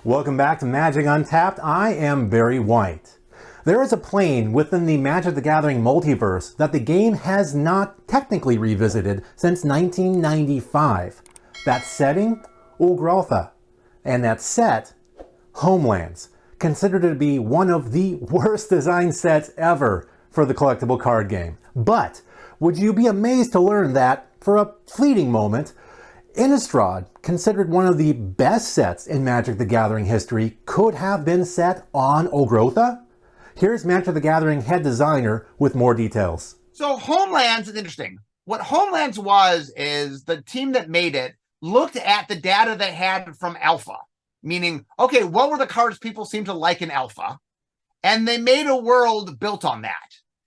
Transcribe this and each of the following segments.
Welcome back to Magic Untapped. I am Barry White. There is a plane within the Magic the Gathering multiverse that the game has not technically revisited since 1995. That setting? Ulgrotha. And that set? Homelands. Considered to be one of the worst design sets ever for the collectible card game. But would you be amazed to learn that, for a fleeting moment, Innistrad, considered one of the best sets in Magic the Gathering history, could have been set on Ulgrotha? Here's Magic the Gathering head designer with more details. So Homelands is interesting. What Homelands was is the team that made it looked at the data they had from Alpha, meaning, okay, what were the cards people seem to like in Alpha? And they made a world built on that.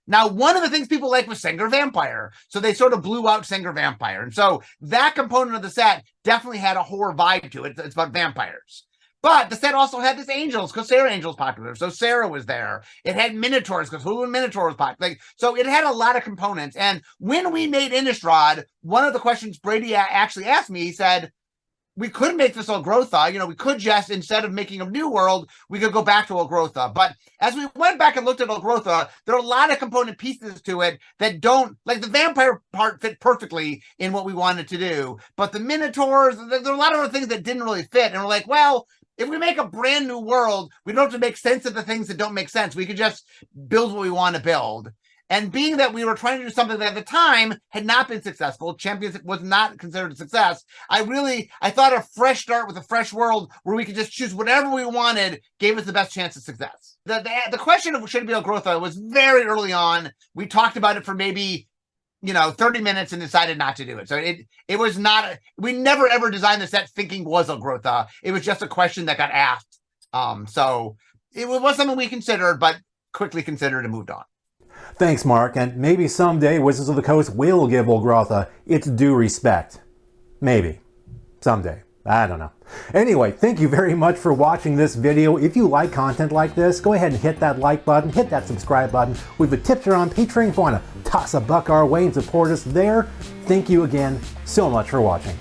Now, one of the things people like was Sengir Vampire. So they sort of blew out Sengir Vampire. And so that component of the set definitely had a horror vibe to it. It's about vampires. But the set also had this Angels, because Sarah Angel's popular. So Sarah was there. It had Minotaurs, because Hulu and Minotaur was popular. So it had a lot of components. And when we made Innistrad, one of the questions Brady actually asked me, he said, we could make this Ulgrotha. We could just, instead of making a new world, we could go back to Ulgrotha. But as we went back and looked at Ulgrotha, there are a lot of component pieces to it that don't, like the vampire part fit perfectly in what we wanted to do. But the Minotaurs, there are a lot of other things that didn't really fit. And we're like, well, if we make a brand new world, we don't have to make sense of the things that don't make sense. We could just build what we want to build. And being that we were trying to do something that at the time had not been successful, Champions was not considered a success, I thought a fresh start with a fresh world where we could just choose whatever we wanted gave us the best chance of success. The question of should it be Ulgrotha was very early on. We talked about it for maybe 30 minutes and decided not to do it. So it was not, we never ever designed the set thinking was Ulgrotha. It was just a question that got asked. So it was something we considered, but quickly considered and moved on. Thanks, Mark, and maybe someday Wizards of the Coast will give Ulgrotha its due respect. Maybe. Someday. I don't know. Anyway, thank you very much for watching this video. If you like content like this, go ahead and hit that like button, hit that subscribe button. We have a tip jar on Patreon if you want to toss a buck our way and support us there. Thank you again so much for watching.